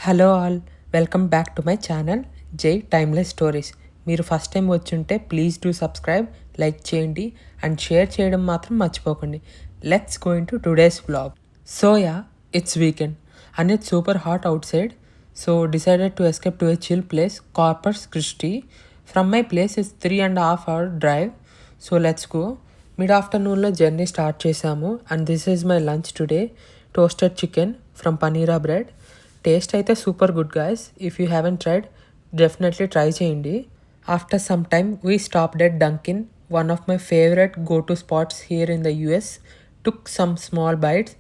Hello all, welcome back to my channel Jai timeless stories. మీరు first time వచ్చుంటే please do subscribe, like చేయండి and share చేయడం మాత్రం మర్చిపోకండి. Let's go in to today's vlog. So ya, it's weekend and it's super hot అవుట్ సైడ్. So decided to escape to a chill place, Corpus Christi. From my place is 3.5 hour drive. So let's go. Mid ఆఫ్టర్నూన్లో journey start చేశాము and this is my lunch today. Toasted chicken from Panera bread. Taste అయితే super good guys. If you haven't tried, definitely try చేయండి. After some time we stopped at Dunkin, one of my favourite go to spots here in the US. Took some small bites.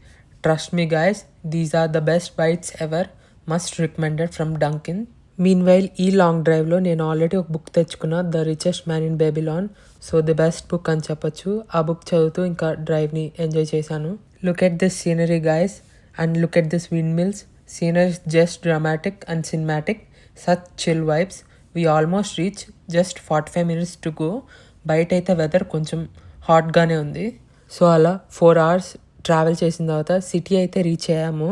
Trust me guys, these are the best bites ever. Must recommended from Dunkin. Meanwhile ఈ long డ్రైవ్లో నేను already ఒక book తెచ్చుకున్న, the richest man in Babylon. So the best book అని చెప్పొచ్చు. ఆ book చదువుతూ ఇంకా డ్రైవ్ని ఎంజాయ్ చేశాను. Look at this scenery guys and look at this windmills. Scenery is just dramatic and cinematic. Such chill vibes. We almost reach, just 45 minutes to go. బయట అయితే weather కొంచెం హాట్గానే ఉంది. సో అలా 4 hours travel చేసిన తర్వాత city అయితే reach అయ్యాము.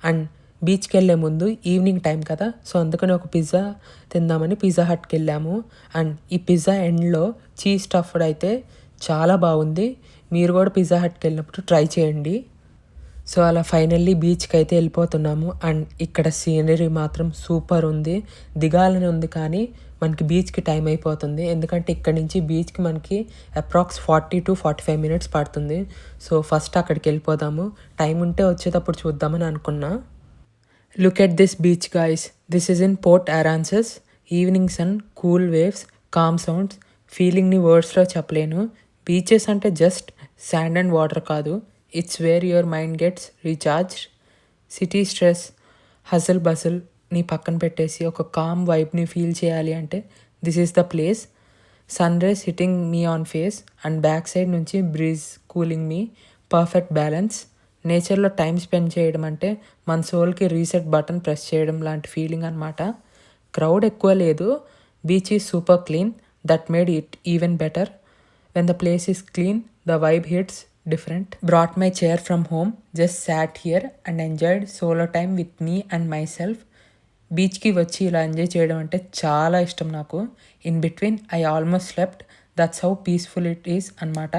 And బీచ్కి వెళ్ళే ముందు ఈవినింగ్ టైం కదా, సో అందుకని ఒక పిజ్జా తిందామని పిజ్జా హట్కి వెళ్ళాము. అండ్ ఈ పిజ్జా ఎండ్లో చీజ్ స్టఫ్డ్ అయితే చాలా బాగుంది. మీరు కూడా పిజ్జా హట్కి వెళ్ళినప్పుడు ట్రై చేయండి. సో అలా ఫైనల్లీ బీచ్కి అయితే వెళ్ళిపోతున్నాము. అండ్ ఇక్కడ సీనరీ మాత్రం సూపర్ ఉంది. దిగాలని ఉంది కానీ మనకి బీచ్కి టైం అయిపోతుంది, ఎందుకంటే ఇక్కడ నుంచి బీచ్కి మనకి అప్రాక్స్ 40 to 45 minutes పడుతుంది. సో ఫస్ట్ అక్కడికి వెళ్ళిపోదాము. టైం ఉంటే వచ్చేటప్పుడు చూద్దామని అనుకున్నా. Look at this beach guys. This is in Port Aransas. Evening sun, cool waves, calm sounds. ఫీలింగ్ని వర్డ్స్లో చెప్పలేను. బీచెస్ అంటే జస్ట్ శాండ్ అండ్ వాటర్ కాదు, it's where your mind gets recharged. City stress, hassle బజల్ని పక్కన పెట్టేసి ఒక కామ్ వైబ్ని ఫీల్ చేయాలి అంటే this is the place. Sunrise hitting me on face and back side నుంచి breeze cooling me. Perfect balance. నేచర్లో టైం స్పెండ్ చేయడం అంటే మన సోల్కి రీసెట్ బటన్ ప్రెస్ చేయడం లాంటి ఫీలింగ్ అనమాట. క్రౌడ్ ఎక్కువ లేదు. Beach is super clean, that made it even better. When the place is clean, the vibe hits different. Brought my chair from home, just sat here and enjoyed solo time with me and myself. బీచ్కి వచ్చి ఇలా enjoy చేయడం అంటే చాలా ఇష్టం నాకు. In between I almost slept. That's how peaceful it is అనమాట.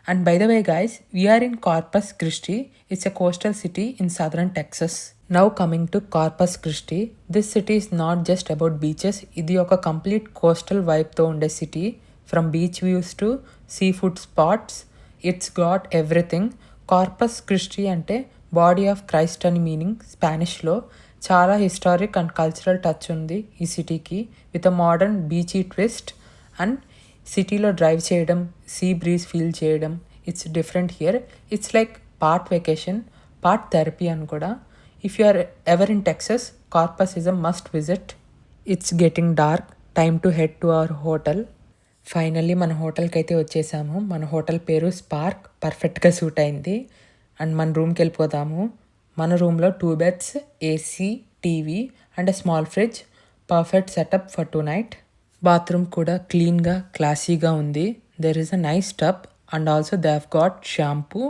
And by the way guys, we're in Corpus Christi. It's a coastal city in southern Texas. Now coming to Corpus Christi. This city is not just about beaches. ఇది ఒక complete coastal వైబ్తో ఉండే city. From beach views to seafood spots, it's got everything. Corpus Christi అంటే body of Christ అని meaning స్పానిష్లో. చాలా historic and cultural touch ఉంది ఈ సిటీకి, with a modern beachy twist. And సిటీలో డ్రైవ్ చేయడం, సీ బ్రీజ్ ఫీల్ చేయడం, it's different here. It's like part vacation, part therapy అని కూడా. If you are ever in Texas, Corpus is a must visit. It's getting dark, time to head to our hotel. Finally మన హోటల్కి అయితే వచ్చేసాము. మన hotel పేరు spark, పర్ఫెక్ట్గా suit అయింది. అండ్ మన రూమ్కి వెళ్ళిపోదాము. మన రూమ్లో 2 beds, AC, TV and a small fridge. Perfect setup for tonight. Bathroom కూడా క్లీన్గా, క్లాసీగా ఉంది. There is a nice tub and also they have got shampoo,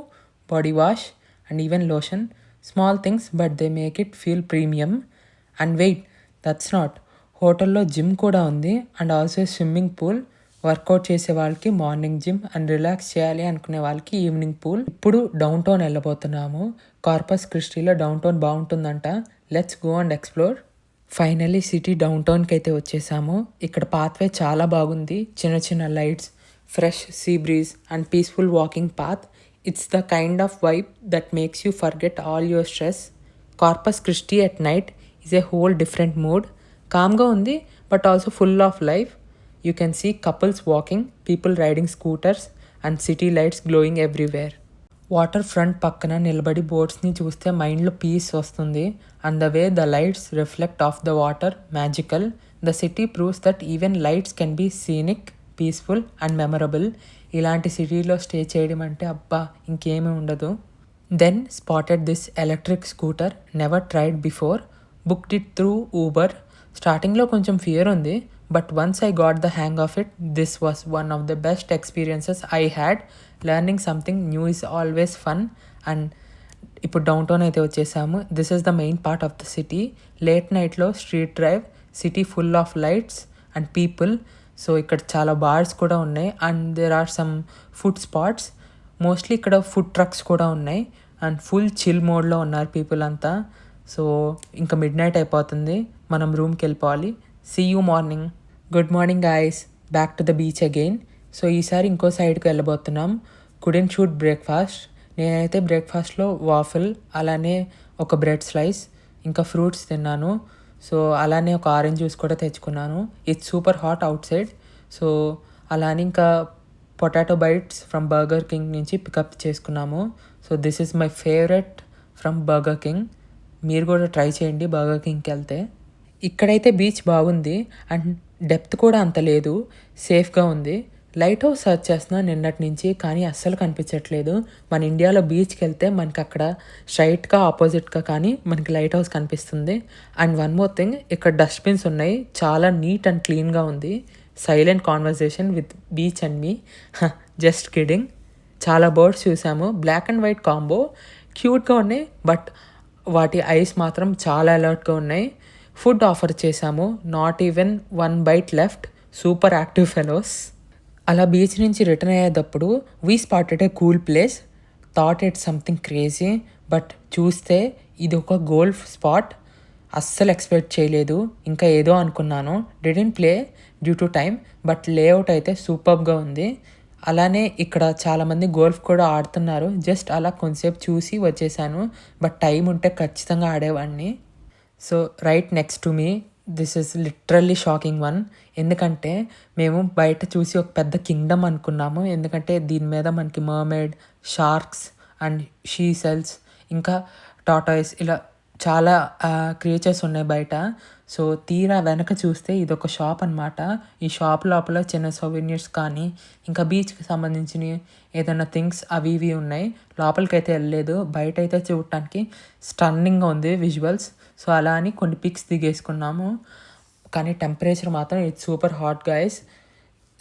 body wash and even lotion. Small things but they make it feel premium. And wait, that's not, హోటల్లో gym కూడా ఉంది and also swimming pool. Workout చేసే వాళ్ళకి morning gym and relax చేయాలి అనుకునే వాళ్ళకి evening pool. ఇప్పుడు down town వెళ్ళబోతున్నాము. కార్పస్ క్రిస్టీలో డౌన్ టౌన్ బాగుంటుందంట. Let's go and explore. Finally city డౌన్ టౌన్కి అయితే వచ్చేసాము. ఇక్కడ పాత్వే చాలా బాగుంది. చిన్న చిన్న lights, fresh sea breeze and peaceful walking path. It's the kind of vibe that makes you forget all your stress. Corpus Christi at night is a whole different mood. కామ్గా ఉంది but also full of life. You can see couples walking, people riding scooters and city lights glowing everywhere. Waterfront పక్కన నిలబడి బోట్స్ని చూస్తే మైండ్లో peace వస్తుంది. And the way the lights reflect off the water, magical. The city proves that even lights can be scenic, peaceful and memorable. ఇలాంటి సిటీలో stay చేయడం అంటే అబ్బా ఇంకేమీ ఉండదు. Then spotted this electric scooter, never tried before. Booked it through Uber. స్టార్టింగ్లో కొంచెం fear ఉంది, but once I got the hang of it, this was one of the best experiences I had. Learning something new is always fun and ఇప్పుడు downtown అయితే వచ్చేసాము. This is the main part of the city. Late నైట్లో street drive, city full of lights and people. So ఇక్కడ చాలా bars కూడా ఉన్నాయి and there are some food spots. Mostly ఇక్కడ food trucks కూడా ఉన్నాయి అండ్ ఫుల్ చిల్ మోడ్లో ఉన్నారు పీపుల్ అంతా. సో ఇంకా మిడ్ నైట్ అయిపోతుంది, మనం రూమ్కి వెళ్ళిపోవాలి. See you morning. Good morning guys, back to the beach again. So ఈసారి ఇంకో సైడ్కి వెళ్ళబోతున్నాం. Couldn't shoot breakfast. నేనైతే బ్రేక్ఫాస్ట్లో వాఫిల్, అలానే ఒక బ్రెడ్ స్లైస్, ఇంకా ఫ్రూట్స్ తిన్నాను. సో అలానే ఒక ఆరెంజ్ జ్యూస్ కూడా తెచ్చుకున్నాను. ఇట్స్ సూపర్ హాట్ అవుట్ సైడ్. సో అలానే ఇంకా potato bytes from burger king నుంచి పికప్ చేసుకున్నాము. So this is my favourite from burger king. మీరు కూడా ట్రై చేయండి బర్గర్ కింగ్కి వెళ్తే. ఇక్కడైతే బీచ్ బాగుంది అండ్ డెప్త్ కూడా అంత లేదు, సేఫ్గా ఉంది. లైట్ హౌస్ సర్చ్ చేస్తున్నా నిన్నటి నుంచి, కానీ అస్సలు కనిపించట్లేదు. మన ఇండియాలో బీచ్కి వెళ్తే మనకి అక్కడ స్ట్రైట్గా ఆపోజిట్గా కానీ మనకి లైట్ హౌస్ కనిపిస్తుంది. అండ్ వన్ మోర్ థింగ్, ఇక్కడ డస్ట్బిన్స్ ఉన్నాయి, చాలా నీట్ అండ్ క్లీన్గా ఉంది. Silent conversation with beach and me, just kidding. చాలా బర్డ్స్ చూసాము, బ్లాక్ అండ్ వైట్ కాంబో, క్యూట్గా ఉన్నాయి. బట్ వాటి ఐస్ మాత్రం చాలా అలర్ట్గా ఉన్నాయి. ఫుడ్ ఆఫర్ చేశాము, not even 1 bite left. Super active fellows. అలా బీచ్ నుంచి రిటర్న్ అయ్యేటప్పుడు we spotted a cool place. Thought it's something crazy, but చూస్తే ఇది ఒక గోల్ఫ్ స్పాట్. అస్సలు ఎక్స్పెక్ట్ చేయలేదు, ఇంకా ఏదో అనుకున్నాను. Didn't play due to time, but layout అయితే సూపర్గా ఉంది. అలానే ఇక్కడ చాలామంది గోల్ఫ్ కూడా ఆడుతున్నారు. జస్ట్ అలా కొంచెంసేపు చూసి వచ్చేసాను, బట్ టైం ఉంటే ఖచ్చితంగా ఆడేవాడిని. So right next to me, this is literally shocking one. ఎందుకంటే మేము బయట చూసి ఒక పెద్ద కింగ్డమ్ అనుకున్నాము, ఎందుకంటే దీని మీద మనకి mermaid, sharks and she sells, ఇంకా టాటాయిస్, ఇలా చాలా క్రియేచర్స్ ఉన్నాయి బయట. సో తీరా వెనక చూస్తే ఇది ఒక షాప్ అనమాట. ఈ షాప్ లోపల చిన్న సొవెన్యూర్స్ కానీ ఇంకా బీచ్కి సంబంధించిన ఏదైనా థింగ్స్ అవి ఇవి ఉన్నాయి. లోపలికి అయితే వెళ్ళలేదు, బయట అయితే చూడటానికి స్టన్నింగ్గా ఉంది విజువల్స్. సో అలా అని కొన్ని పిక్స్ దిగేసుకున్నాము, కానీ టెంపరేచర్ మాత్రం ఇట్స్ సూపర్ హాట్ గైస్.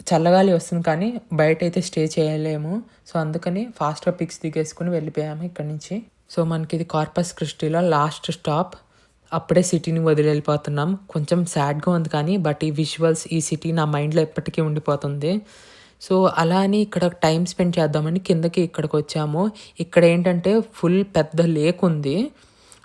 చల్లగాలి వస్తుంది కానీ బయట అయితే స్టే చేయలేము. సో అందుకని ఫాస్ట్గా పిక్స్ దిగేసుకుని వెళ్ళిపోయాము ఇక్కడి నుంచి. సో మనకి ఇది కార్పస్ క్రిస్టీలో లాస్ట్ స్టాప్. అప్పుడే సిటీని వదిలి వెళ్ళిపోతున్నాం. కొంచెం సాడ్గా ఉంది కానీ బట్ ఈ విజువల్స్, ఈ సిటీ నా మైండ్లో ఎప్పటికీ ఉండిపోతుంది. సో అలా అని ఇక్కడ టైం స్పెండ్ చేద్దామని కిందకి ఇక్కడికి వచ్చాము. ఇక్కడ ఏంటంటే ఫుల్ పెద్ద లేక్ ఉంది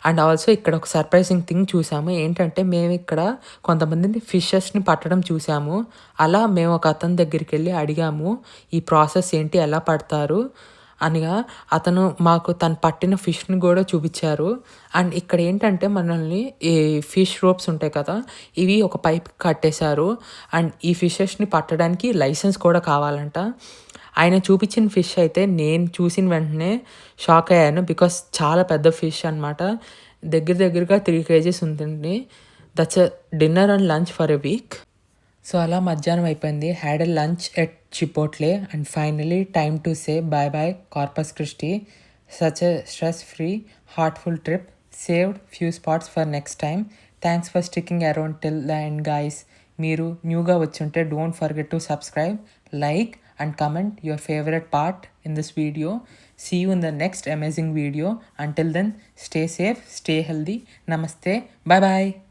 అండ్ ఆల్సో ఇక్కడ ఒక సర్ప్రైజింగ్ థింగ్ చూసాము. ఏంటంటే మేము ఇక్కడ కొంతమందిని ఫిషెస్ని పట్టడం చూసాము. అలా మేము ఒక అతని దగ్గరికి వెళ్ళి అడిగాము ఈ ప్రాసెస్ ఏంటి, ఎలా పడతారు అనగా అతను మాకు తను పట్టిన ఫిష్ని కూడా చూపించారు. అండ్ ఇక్కడ ఏంటంటే మనల్ని ఈ ఫిష్ రోప్స్ ఉంటాయి కదా, ఇవి ఒక పైప్ కట్టేశారు. అండ్ ఈ ఫిషెస్ని పట్టడానికి లైసెన్స్ కూడా కావాలంట. ఆయన చూపించిన ఫిష్ అయితే నేను చూసిన వెంటనే షాక్ అయ్యాను, బికాస్ చాలా పెద్ద ఫిష్ అనమాట. దగ్గరగా 3 kgs ఉంటుంది. That's a dinner and lunch for a week. So అలా మధ్యాహ్నం అయిపోయింది. Had a lunch at Chipotle and finally time to say bye bye Corpus Christi. Such a stress free heartful trip. Saved few spots for next time. Thanks for sticking around till the end guys. మీరు న్యూగా వచ్చి ఉంటే don't forget to subscribe, like and comment your favorite part in this video. See you in the next amazing video. Until then, stay safe, stay healthy. Namaste. Bye bye.